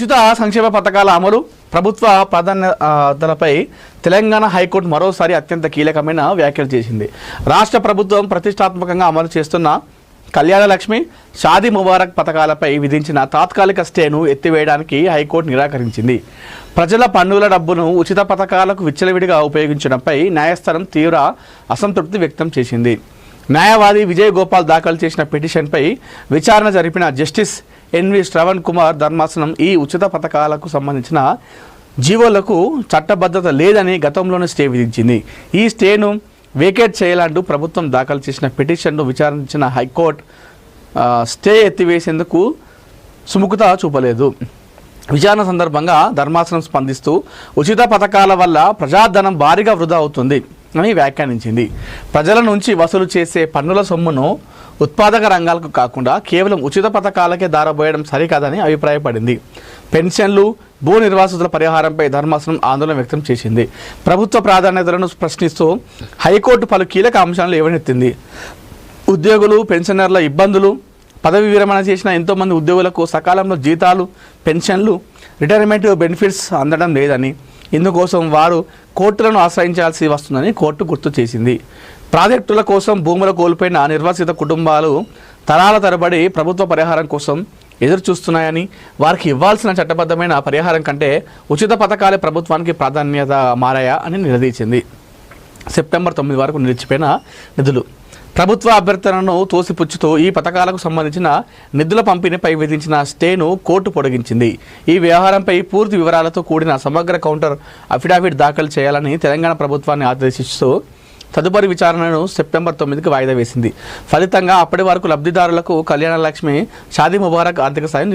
ఉచిత సంక్షేమ పథకాల అమలు ప్రభుత్వ ప్రాధాన్యతలపై తెలంగాణ హైకోర్టు మరోసారి అత్యంత కీలకమైన వ్యాఖ్యలు చేసింది. రాష్ట్ర ప్రభుత్వం ప్రతిష్టాత్మకంగా అమలు చేస్తున్న కళ్యాణ లక్ష్మి, షాదీ ముబారక్ పథకాలపై విధించిన తాత్కాలిక స్టేను ఎత్తివేయడానికి హైకోర్టు నిరాకరించింది. ప్రజల పన్నుల డబ్బును ఉచిత పథకాలకు విచ్చలవిడిగా ఉపయోగించడంపై న్యాయస్థానం తీవ్ర అసంతృప్తి వ్యక్తం చేసింది. న్యాయవాది విజయ్ గోపాల్ దాఖలు చేసిన పిటిషన్పై విచారణ జరిపిన జస్టిస్ ఎన్వి శ్రవణ్ కుమార్ ధర్మాసనం ఈ ఉచిత పథకాలకు సంబంధించిన జీవోలకు చట్టబద్ధత లేదని గతంలోనే స్టే విధించింది. ఈ స్టేను వేకేట్ చేయాలంటూ ప్రభుత్వం దాఖలు చేసిన పిటిషన్ను విచారించిన హైకోర్టు స్టే ఎత్తివేసేందుకు సుముఖత చూపలేదు. విచారణ సందర్భంగా ధర్మాసనం స్పందిస్తూ ఉచిత పథకాల వల్ల ప్రజాధనం భారీగా వృధా అవుతుంది అని వ్యాఖ్యానించింది. ప్రజల నుంచి వసూలు చేసే పన్నుల సొమ్మును ఉత్పాదక రంగాలకు కాకుండా కేవలం ఉచిత పథకాలకే దారబోయడం సరికాదని అభిప్రాయపడింది. పెన్షన్లు, భూ నిర్వాసితుల పరిహారంపై ధర్మాసనం ఆందోళన వ్యక్తం చేసింది. ప్రభుత్వ ప్రాధాన్యతలను ప్రశ్నిస్తూ హైకోర్టు పలు కీలక అంశాలను లేవనెత్తింది. ఉద్యోగులు, పెన్షనర్ల ఇబ్బందులు, పదవి విరమణ చేసిన ఎంతోమంది ఉద్యోగులకు సకాలంలో జీతాలు, పెన్షన్లు, రిటైర్మెంట్ బెనిఫిట్స్ అందడం లేదని, ఇందుకోసం వారు కోర్టులను ఆశ్రయించాల్సి వస్తుందని కోర్టు గుర్తు చేసింది. ప్రాజెక్టుల కోసం భూములు కోల్పోయిన నిర్వాసిత కుటుంబాలు తరాల తరబడి ప్రభుత్వ పరిహారం కోసం ఎదురు చూస్తున్నాయని, వారికి ఇవ్వాల్సిన చట్టబద్ధమైన పరిహారం కంటే ఉచిత పథకాలే ప్రభుత్వానికి ప్రాధాన్యత మారాయా అని నిలదీసింది. సెప్టెంబర్ 9 వరకు నిలిచిపోయిన నిధులు ప్రభుత్వ అభ్యర్థనను తోసిపుచ్చుతూ ఈ పథకాలకు సంబంధించిన నిధుల పంపిణీపై విధించిన స్టేను కోర్టు పొడిగించింది. ఈ వ్యవహారంపై పూర్తి వివరాలతో కూడిన సమగ్ర కౌంటర్ అఫిడవిట్ దాఖలు చేయాలని తెలంగాణ ప్రభుత్వాన్ని ఆదేశిస్తూ తదుపరి విచారణను సెప్టెంబర్ 9కి వాయిదా వేసింది. ఫలితంగా అప్పటి వరకు లబ్ధిదారులకు కళ్యాణ లక్ష్మి, షాదీ ముబారక్ ఆర్థిక సాయం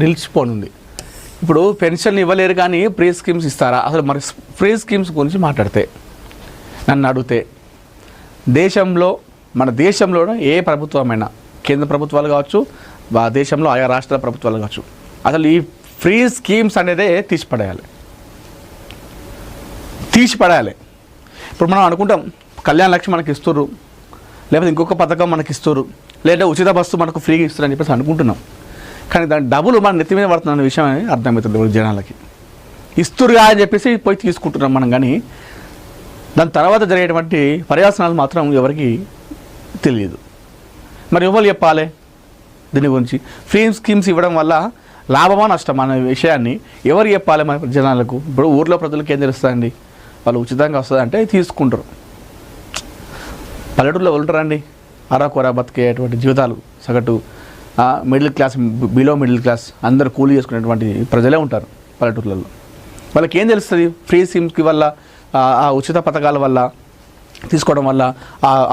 నిలిచిపోనుంది. ఇప్పుడు పెన్షన్ ఇవ్వలేరు కానీ ప్రీ స్కీమ్స్ ఇస్తారా? అసలు మరి ప్రీ స్కీమ్స్ గురించి మాట్లాడితే నన్ను అడిగితే మన దేశంలో ఏ ప్రభుత్వమైనా, కేంద్ర ప్రభుత్వాలు కావచ్చు, దేశంలో ఆయా రాష్ట్రాల ప్రభుత్వాలు కావచ్చు, అసలు ఈ ఫ్రీ స్కీమ్స్ అనేదే తీసిపడేయాలి. ఇప్పుడు మనం అనుకుంటాం కళ్యాణ లక్ష్మి మనకి ఇస్తుర్రు, లేకపోతే ఇంకొక పథకం మనకి ఇస్తుర్రు, లేదా ఉచిత బస్సు మనకు ఫ్రీగా ఇస్తారు అని చెప్పేసి అనుకుంటున్నాం. కానీ దాని డబ్బులు మన నెత్తి మీద పడుతున్న విషయం అర్థమవుతుంది జనాలకి. ఇస్తురుగా అని చెప్పేసి పోయి తీసుకుంటున్నాం మనం, కానీ దాని తర్వాత జరిగేటువంటి పర్యాసనాలు మాత్రం ఎవరికి తెలియదు. మరి ఎవరు చెప్పాలి దీని గురించి? ఫ్రీ స్కీమ్స్ ఇవ్వడం వల్ల లాభమా నష్టమా అనే విషయాన్ని ఎవరు చెప్పాలి మన జనాలకు? ఇప్పుడు ఊర్లో ప్రజలకు ఏం తెలుస్తుందండి? వాళ్ళు ఉచితంగా వస్తుందంటే తీసుకుంటారు. పల్లెటూరులో ఉంటారండి అరాకొర బతికేటువంటి జీవితాలు, సగటు middle class, below middle class అందరూ కూలీ చేసుకునేటువంటి ప్రజలే ఉంటారు పల్లెటూర్లలో. వాళ్ళకి ఏం తెలుస్తుంది? ఫ్రీ స్కీమ్స్కి వల్ల, ఆ ఉచిత పథకాల వల్ల తీసుకోవడం వల్ల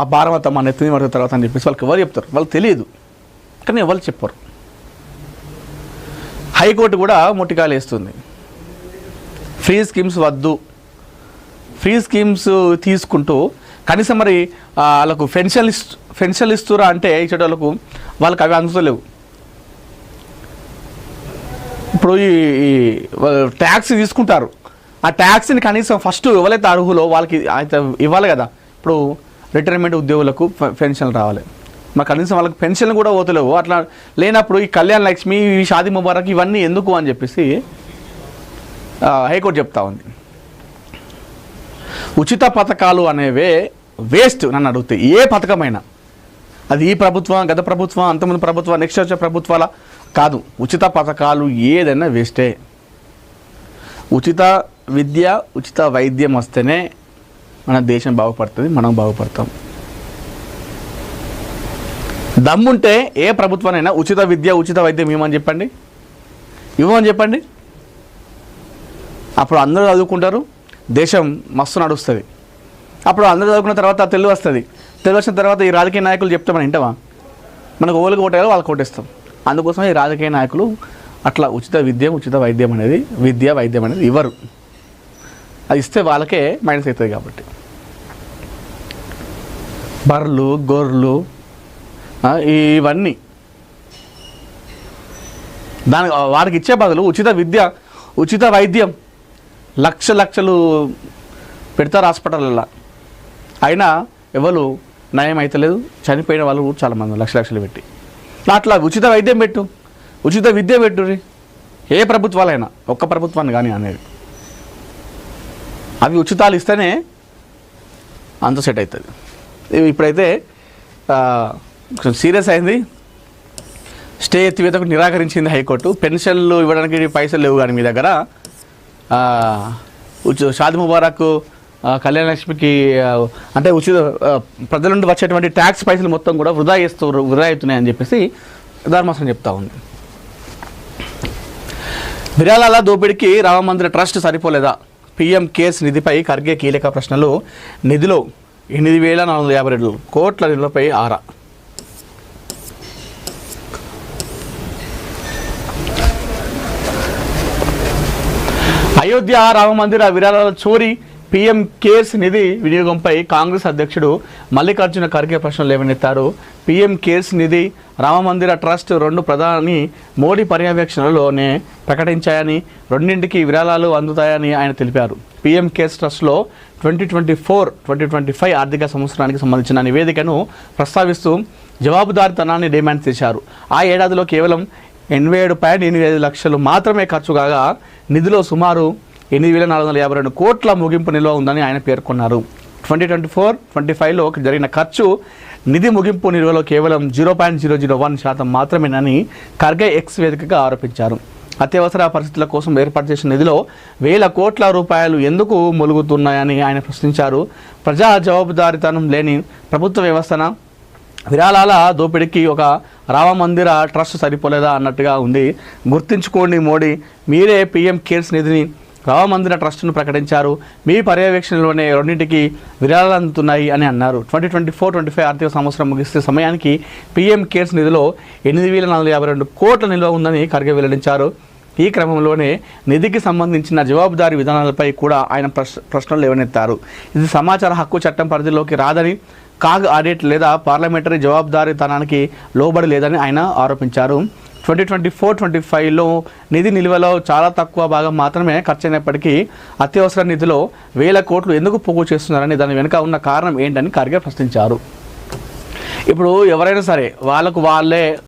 ఆ భారం అంతా మన ఎత్తుని పడిన తర్వాత అని చెప్పేసి వాళ్ళకి ఎవరు చెప్తారు? వాళ్ళు తెలియదు, కానీ ఎవరు చెప్పరు. హైకోర్టు కూడా మొట్టికాయలు వేస్తుంది. ఫ్రీ స్కీమ్స్ వద్దు, ఫ్రీ స్కీమ్స్ తీసుకుంటూ కనీసం మరి వాళ్ళకు పెన్షన్లు ఇస్తురా అంటే ఇచ్చేటోళ్ళకు వాళ్ళకి అవి అందుతలేవు. ఇప్పుడు ఈ ట్యాక్స్ తీసుకుంటారు, ఆ ట్యాక్స్ని కనీసం ఫస్ట్ ఎవరైతే అర్హులో వాళ్ళకి అయితే ఇవ్వాలి కదా. ఇప్పుడు రిటైర్మెంట్ ఉద్యోగులకు పెన్షన్లు రావాలి, మరి కనీసం వాళ్ళకి పెన్షన్లు కూడా పోతలేవు. అట్లా లేనప్పుడు ఈ కళ్యాణ లక్ష్మి, ఈ షాదీ ముబారక్ ఇవన్నీ ఎందుకు అని చెప్పేసి హైకోర్టు చెప్తా ఉంది. ఉచిత పథకాలు అనేవే వేస్ట్ నన్ను అడిగితే. ఏ పథకమైనా అది ఈ ప్రభుత్వం, గత ప్రభుత్వం, అంతమంది ప్రభుత్వం, నెక్స్ట్ వచ్చే ప్రభుత్వాల కాదు, ఉచిత పథకాలు ఏదైనా వేస్టే. ఉచిత విద్య, ఉచిత వైద్యం వస్తేనే మన దేశం బాగుపడుతుంది, మనం బాగుపడతాం. దమ్ముంటే ఏ ప్రభుత్వానైనా ఉచిత విద్య, ఉచిత వైద్యం ఇవ్వమని చెప్పండి. అప్పుడు అందరూ చదువుకుంటారు, దేశం మస్తు నడుస్తుంది. అప్పుడు అందరూ చదువుకున్న తర్వాత తెలివి వస్తుంది. తెలివి వచ్చిన తర్వాత ఈ రాజకీయ నాయకులు చెప్తే మనం వింటామా? మనకు ఓళ్ళకి ఓటేయాలో వాళ్ళకి ఓటేస్తాం. అందుకోసం ఈ రాజకీయ నాయకులు అట్లా ఉచిత విద్య, ఉచిత వైద్యం అనేది, వైద్యం అనేది ఇవ్వరు. అది ఇస్తే వాళ్ళకే మైనస్ అవుతుంది. కాబట్టి బర్రెలు, గొర్రెలు ఇవన్నీ వారికి ఇచ్చే బదులు ఉచిత విద్య, ఉచిత వైద్యం లక్షలు పెడతారు హాస్పిటల్లో. అయినా ఎవరు నయం అవుతలేదు, చనిపోయిన వాళ్ళు చాలామంది లక్షలు పెట్టి. అట్లా ఉచిత వైద్యం పెట్టు, ఉచిత విద్య పెట్టుర్రి, ఏ ప్రభుత్వాలైనా, ఒక్క ప్రభుత్వాన్ని కానీ అనేది అవి ఉచితాలు ఇస్తేనే అంత సెట్ అవుతుంది. ఇప్పుడైతే కొంచెం సీరియస్ అయింది. స్టే ఎత్తివేతకు నిరాకరించింది హైకోర్టు. పెన్షన్లు ఇవ్వడానికి పైసలు లేవు కానీ మీ దగ్గర షాదీ ముబారక్ కళ్యాణ లక్ష్మికి అంటే ఉచిత ప్రజల నుండి వచ్చేటువంటి ట్యాక్స్ పైసలు మొత్తం కూడా వృధా అవుతున్నాయని చెప్పేసి ధర్మాసనం చెప్తా ఉంది. విరాళాల దోపిడీకి రామమందిర ట్రస్ట్ సరిపోలేదా? పీఎం కేర్స్ నిధిపై ఖర్గే కీలక ప్రశ్నలు. నిధిలో 8,452 కోట్ల నిధులపై ఆరా. అయోధ్య రామమందిర విరాళాల చోరీ, పీఎం కేర్స్ నిధి వినియోగంపై కాంగ్రెస్ అధ్యక్షుడు మల్లికార్జున ఖర్గే ప్రశ్నలు లేవనెత్తారు. పీఎం కేర్స్ నిధి, రామమందిర ట్రస్ట్ రెండు ప్రధాని మోడీ పర్యవేక్షణలోనే ప్రకటించాయని, రెండింటికి విరాళాలు అందుతాయని ఆయన తెలిపారు. పీఎం కేర్స్ ట్రస్ట్లో 2024-2025 ఆర్థిక సంవత్సరానికి సంబంధించిన నివేదికను ప్రస్తావిస్తూ జవాబుదారీతనాన్ని డిమాండ్ చేశారు. ఆ ఏడాదిలో కేవలం 87.85 లక్షలు మాత్రమే ఖర్చు కాగా నిధిలో సుమారు 8,452 కోట్ల ముగింపు నిల్వ ఉందని ఆయన పేర్కొన్నారు. 2024-25లో జరిగిన ఖర్చు నిధి ముగింపు నిల్వలో కేవలం 0.001% మాత్రమేనని ఖర్గే ఎక్స్ వేదికగా ఆరోపించారు. అత్యవసర పరిస్థితుల కోసం ఏర్పాటు చేసిన నిధిలో 1,000 కోట్ల రూపాయలు ఎందుకు మొలుగుతున్నాయని ఆయన ప్రశ్నించారు. ప్రజా జవాబుదారీతనం లేని ప్రభుత్వ వ్యవస్థన విరాళాల దోపిడీకి ఒక రామమందిర ట్రస్ట్ సరిపోలేదా అన్నట్టుగా ఉంది. గుర్తుంచుకోండి మోడీ, మీరే పీఎం కేర్స్ నిధిని, రామమందిర ట్రస్టును ప్రకటించారు. మీ పర్యవేక్షణలోనే రెండింటికి విరాళాలు అందుతున్నాయి అని అన్నారు. 2024-25 ఆర్థిక సంవత్సరం ముగిస్తే సమయానికి పీఎం కేర్స్ నిధిలో 8,452 కోట్ల నిల్వ ఉందని ఖర్గే వెల్లడించారు. ఈ క్రమంలోనే నిధికి సంబంధించిన జవాబుదారీ విధానాలపై కూడా ఆయన ప్రశ్నలు లేవనెత్తారు. ఇది సమాచార హక్కు చట్టం పరిధిలోకి రాదని, కాగ్ ఆడిట్ లేదా పార్లమెంటరీ జవాబుదారీతనానికి లోబడి లేదని ఆయన ఆరోపించారు. 2024-25లో నిధి నిల్వలో చాలా తక్కువ భాగం మాత్రమే ఖర్చయినప్పటికీ అత్యవసర నిధిలో 1,000 కోట్లు ఎందుకు పోగు చేస్తున్నారని, దాని వెనుక ఉన్న కారణం ఏంటని ఖర్గే ప్రశ్నించారు. ఇప్పుడు ఎవరైనా సరే వాళ్ళకు వాళ్ళే